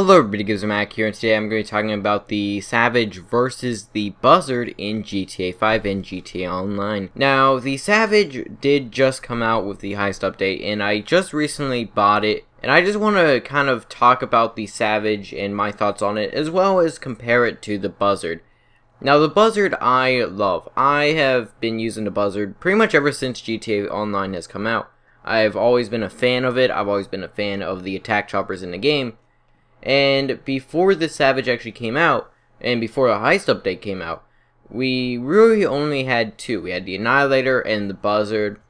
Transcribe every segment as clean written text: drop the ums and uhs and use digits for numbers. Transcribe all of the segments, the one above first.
Hello everybody, Gives a Mac here, and today I'm going to be talking about the Savage versus the Buzzard in GTA 5 and GTA Online. Now, the Savage did just come out with the heist update, and I just recently bought it, and I just want to kind of talk about the Savage and my thoughts on it, as well as compare it to the Buzzard. Now, the Buzzard I love. I have been using the Buzzard pretty much ever since GTA Online has come out. I've always been a fan of it. I've always been a fan of the attack choppers in the game. And before the Savage actually came out, and before the heist update came out, we really only had two. We had the Annihilator and the Buzzard.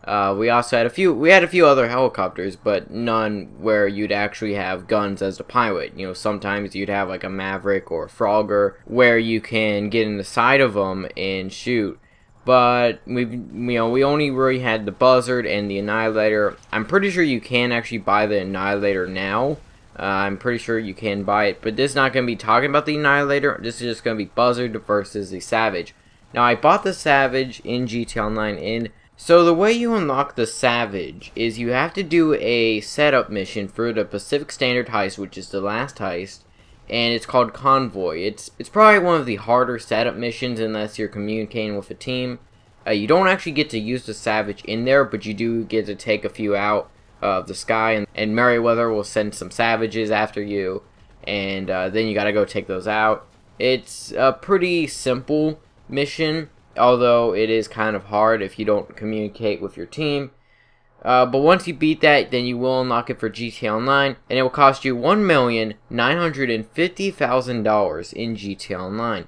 We also had a few other helicopters, but none where you'd actually have guns as the pilot. You know, sometimes you'd have like a Maverick or a Frogger where you can get in the side of them and shoot. But we only really had the Buzzard and the Annihilator. I'm pretty sure you can actually buy the Annihilator now. I'm pretty sure you can buy it, but this is not going to be talking about the Annihilator. This is just going to be Buzzard versus the Savage. Now, I bought the Savage in GTA Online, and so the way you unlock the Savage is you have to do a setup mission for the Pacific Standard heist, which is the last heist, and it's called Convoy. It's probably one of the harder setup missions unless you're communicating with a team. You don't actually get to use the Savage in there, but you do get to take a few out of the sky, and Merryweather will send some Savages after you, and then you gotta go take those out. It's a pretty simple mission, although it is kind of hard if you don't communicate with your team. But once you beat that, then you will unlock it for GTA Online, and it will cost you $1,950,000 in GTA Online,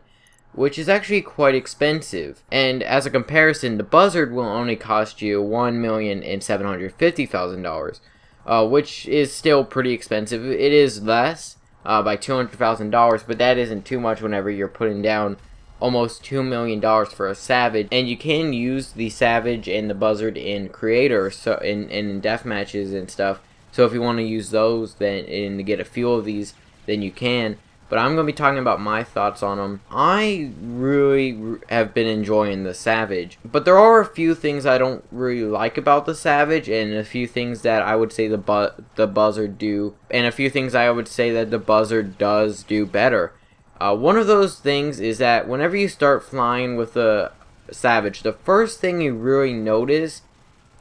which is actually quite expensive. And as a comparison, the Buzzard will only cost you $1,750,000, which is still pretty expensive. It is less by $200,000, but that isn't too much whenever you're putting down almost $2 million for a Savage. And you can use the Savage and the Buzzard in creator, so in death matches and stuff. So if you want to use those then and to get a few of these, then you can. But I'm going to be talking about my thoughts on them. I really have been enjoying the Savage. But there are a few things I don't really like about the Savage, and a few things that I would say the Buzzard do, and a few things I would say that the Buzzard does do better. One of those things is that whenever you start flying with the Savage, the first thing you really notice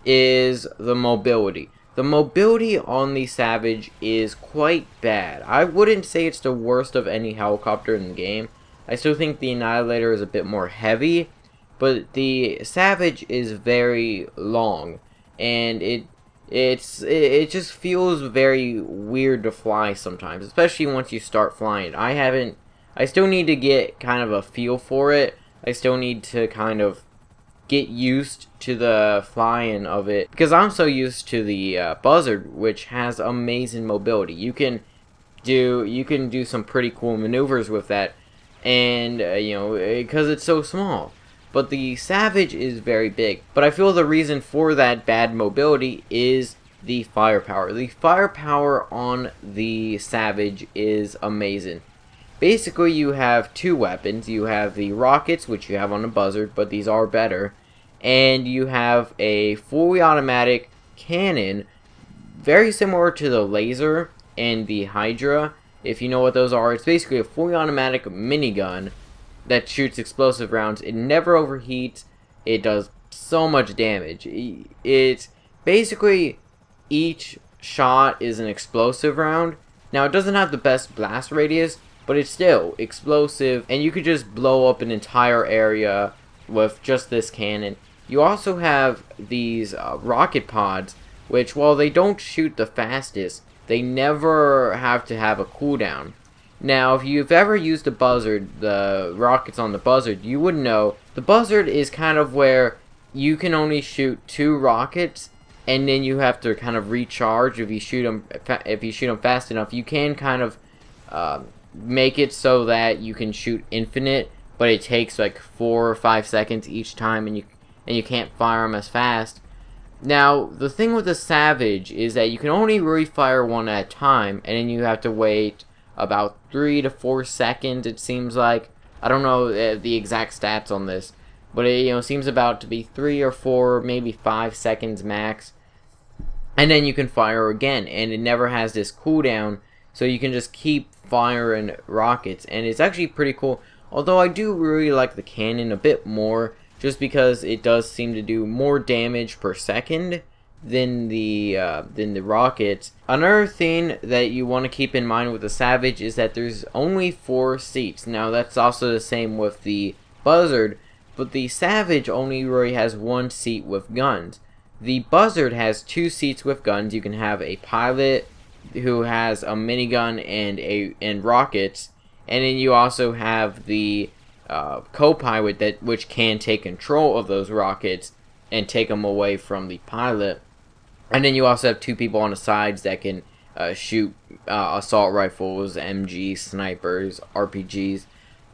is the mobility. The mobility on the Savage is quite bad. I wouldn't say it's the worst of any helicopter in the game. I still think the Annihilator is a bit more heavy, but the Savage is very long, and it just feels very weird to fly sometimes, especially once you start flying. I still need to get kind of a feel for it. I still need to kind of get used to the flying of it, because I'm so used to the Buzzard, which has amazing mobility. You can do some pretty cool maneuvers with that, and because it's so small. But the Savage is very big. But I feel the reason for that bad mobility is the firepower. The firepower on the Savage is amazing. Basically, you have two weapons. You have the rockets, which you have on the Buzzard, but these are better. And you have a fully automatic cannon, very similar to the laser and the Hydra. If you know what those are, it's basically a fully automatic minigun that shoots explosive rounds. It never overheats. It does so much damage. It's basically each shot is an explosive round. Now, it doesn't have the best blast radius, but it's still explosive, and you could just blow up an entire area with just this cannon. You also have these rocket pods, which, while they don't shoot the fastest, they never have to have a cooldown. Now, if you've ever used a Buzzard, the rockets on the Buzzard, you would know the Buzzard is kind of where you can only shoot 2 rockets, and then you have to kind of recharge. If you shoot them fast enough, you can kind of make it so that you can shoot infinite, but it takes like 4 or 5 seconds each time, and you can't fire them as fast. Now, the thing with the Savage is that you can only really fire one at a time, and then you have to wait about 3 to 4 seconds, it seems like. I don't know the exact stats on this, but it seems about to be 3 or 4, maybe 5 seconds max. And then you can fire again, and it never has this cooldown. so you can just keep firing rockets, and it's actually pretty cool. Although I do really like the cannon a bit more, just because it does seem to do more damage per second than the rockets. Another thing that you want to keep in mind with the Savage is that there's only 4 seats. Now that's also the same with the Buzzard, but the Savage only really has 1 seat with guns. The Buzzard has 2 seats with guns. You can have a pilot who has a minigun and rockets, and then you also have the co-pilot which can take control of those rockets and take them away from the pilot. And then you also have 2 people on the sides that can shoot assault rifles, MG, snipers, RPGs,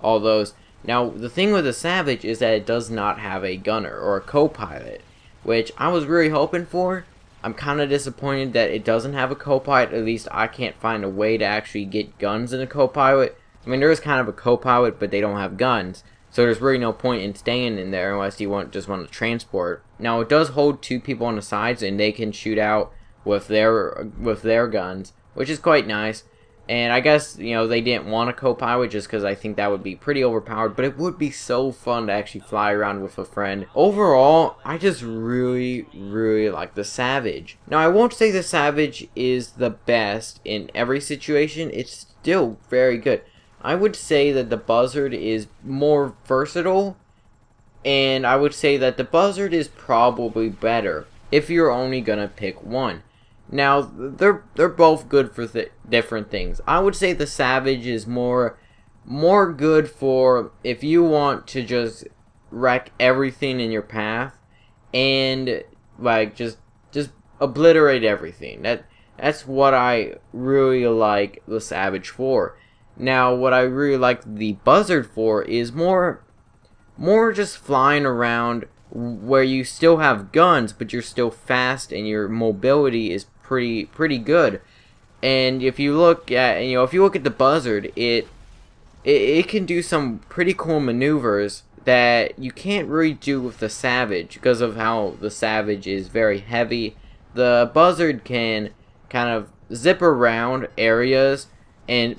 all those. Now, the thing with the Savage is that it does not have a gunner or a co-pilot, which I was really hoping for. I'm kind of disappointed that it doesn't have a co-pilot. At least I can't find a way to actually get guns in a co-pilot. I mean, there is kind of a co-pilot, but they don't have guns. So there's really no point in staying in there unless you just want to transport. Now, it does hold 2 people on the sides, and they can shoot out with their guns, which is quite nice. And I guess, you know, they didn't want a co-pilot just because I think that would be pretty overpowered, but it would be so fun to actually fly around with a friend. Overall, I just really, really like the Savage. Now, I won't say the Savage is the best in every situation. It's still very good. I would say that the Buzzard is more versatile, and I would say that the Buzzard is probably better if you're only gonna pick one. Now, they're both good for different things. I would say the Savage is more good for if you want to just wreck everything in your path and like just obliterate everything. That's what I really like the Savage for. Now, what I really like the Buzzard for is more just flying around where you still have guns, but you're still fast and your mobility is pretty good. And if you look at the Buzzard, it can do some pretty cool maneuvers that you can't really do with the Savage because of how the Savage is very heavy. The Buzzard can kind of zip around areas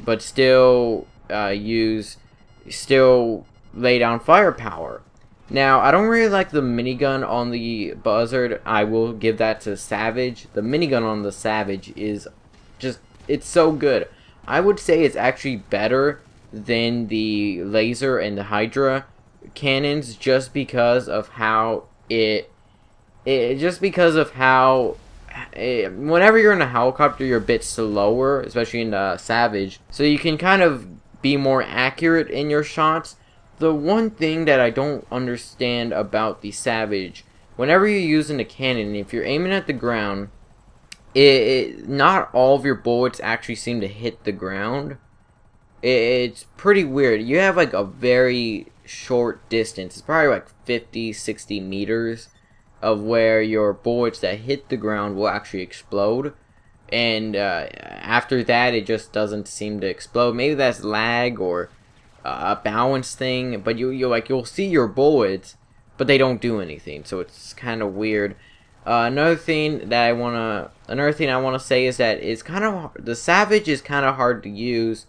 but still lay down firepower. Now, I don't really like the minigun on the Buzzard. I will give that to Savage. The minigun on the Savage is it's so good. I would say it's actually better than the laser and the Hydra cannons just because of how whenever you're in a helicopter, you're a bit slower, especially in the Savage, so you can kind of be more accurate in your shots. The one thing that I don't understand about the Savage, whenever you're using a cannon, if you're aiming at the ground, not all of your bullets actually seem to hit the ground. It's pretty weird. You have like a very short distance. It's probably like 50-60 meters of where your bullets that hit the ground will actually explode, and after that it just doesn't seem to explode. Maybe that's lag or a balance thing, but you'll see your bullets, but they don't do anything, so it's kind of weird. Another thing I wanna say is that the Savage is kind of hard to use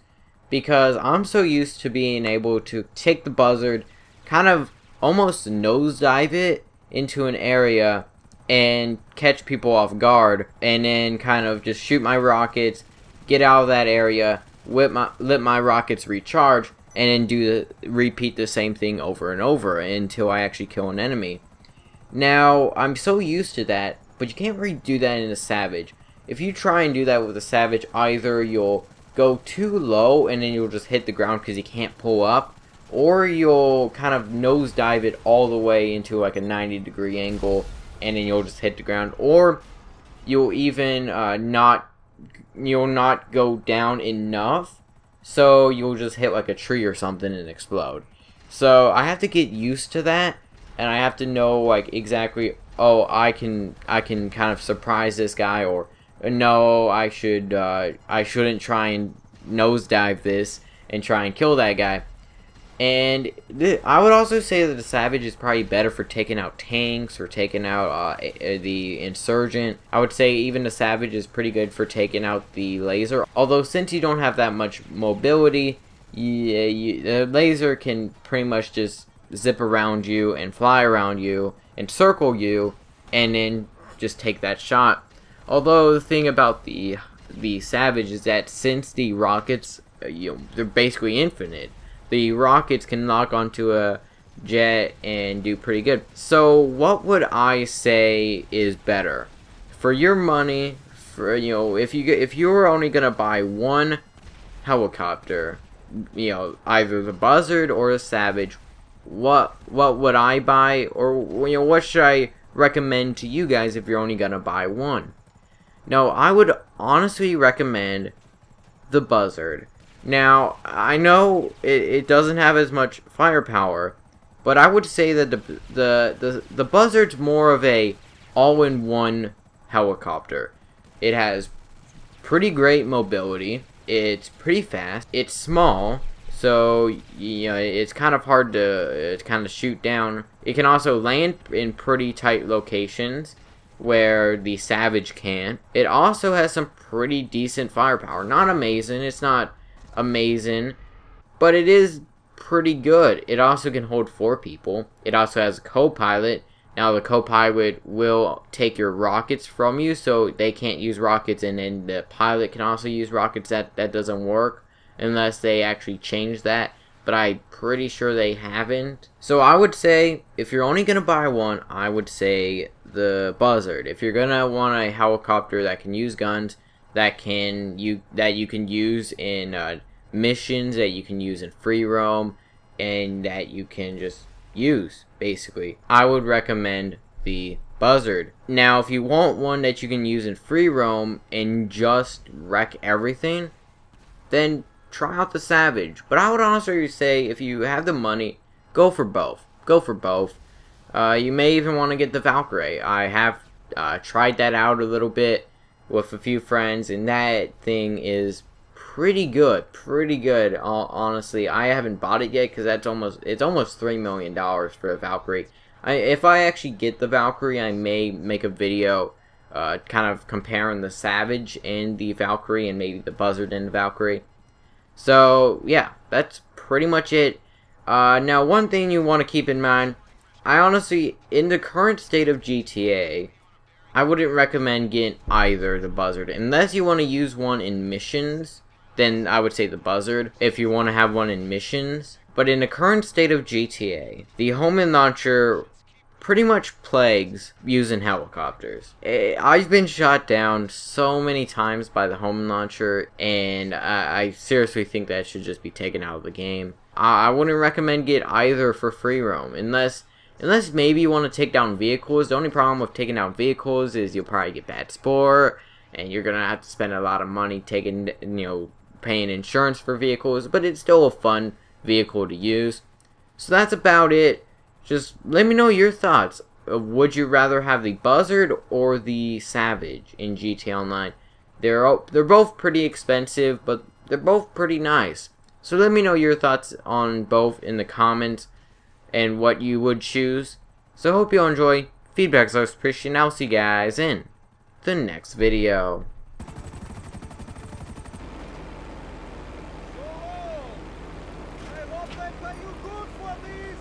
because I'm so used to being able to take the Buzzard, kind of almost nosedive it into an area and catch people off guard, and then kind of just shoot my rockets, get out of that area, let my rockets recharge, and then repeat the same thing over and over until I actually kill an enemy. Now, I'm so used to that, but you can't really do that in a Savage. If you try and do that with a Savage, either you'll go too low and then you'll just hit the ground because you can't pull up, or you'll kind of nosedive it all the way into like a 90-degree angle and then you'll just hit the ground, or you'll even not go down enough, so you'll just hit like a tree or something and explode. So I have to get used to that, and I have to know like exactly, oh, I can kind of surprise this guy, or no, I shouldn't try and nosedive this and try and kill that guy. And I would also say that the Savage is probably better for taking out tanks or taking out the Insurgent. I would say even the Savage is pretty good for taking out the Laser. Although since you don't have that much mobility, the Laser can pretty much just zip around you and fly around you and circle you and then just take that shot. Although the thing about the Savage is that since the rockets, they're basically infinite. The rockets can lock onto a jet and do pretty good. So what would I say is better for your money? For if you were only gonna buy one helicopter, either the Buzzard or the Savage, what would I buy, or what should I recommend to you guys if you're only gonna buy one? No, I would honestly recommend the Buzzard. Now, I know it doesn't have as much firepower, but I would say that the Buzzard's more of a all-in-one helicopter. It has pretty great mobility. It's pretty fast. It's small, so it's kind of hard to shoot down. It can also land in pretty tight locations where the Savage can't. It also has some pretty decent firepower. Not amazing. It's not amazing, but it is pretty good. It also can hold 4 people. It also has a co-pilot. Now the co-pilot will take your rockets from you, so they can't use rockets, and then the pilot can also use rockets. That doesn't work unless they actually change that, but I'm pretty sure they haven't. So I would say if you're only gonna buy one, I would say the Buzzard. If you're gonna want a helicopter that can use guns, that you can use in missions, that you can use in free roam, and that you can just use, basically, I would recommend the Buzzard. Now, if you want one that you can use in free roam and just wreck everything, then try out the Savage. But I would honestly say, if you have the money, go for both. Go for both. You may even want to get the Valkyrie. I have tried that out a little bit with a few friends, and that thing is pretty good. Honestly, I haven't bought it yet because it's almost $3 million for a Valkyrie. If I actually get the Valkyrie, I may make a video kind of comparing the Savage and the Valkyrie, and maybe the Buzzard and the Valkyrie. So yeah, that's pretty much it. Now, one thing you want to keep in mind, I honestly, in the current state of GTA, I wouldn't recommend getting either the Buzzard. Unless you want to use one in missions, then I would say the Buzzard, if you want to have one in missions. But in the current state of GTA, the homing launcher pretty much plagues using helicopters. I've been shot down so many times by the homing launcher, and I seriously think that should just be taken out of the game. I wouldn't recommend get either for free roam, unless maybe you want to take down vehicles. The only problem with taking down vehicles is you'll probably get bad sport, and you're gonna have to spend a lot of money paying insurance for vehicles, but it's still a fun vehicle to use. So that's about it. Just let me know your thoughts. Would you rather have the Buzzard or the Savage in GTA Online? They're both pretty expensive, but they're both pretty nice. So let me know your thoughts on both in the comments and what you would choose. So hope you all enjoy. Feedback's always appreciated. I'll see you guys in the next video. I hope they pay you good for this.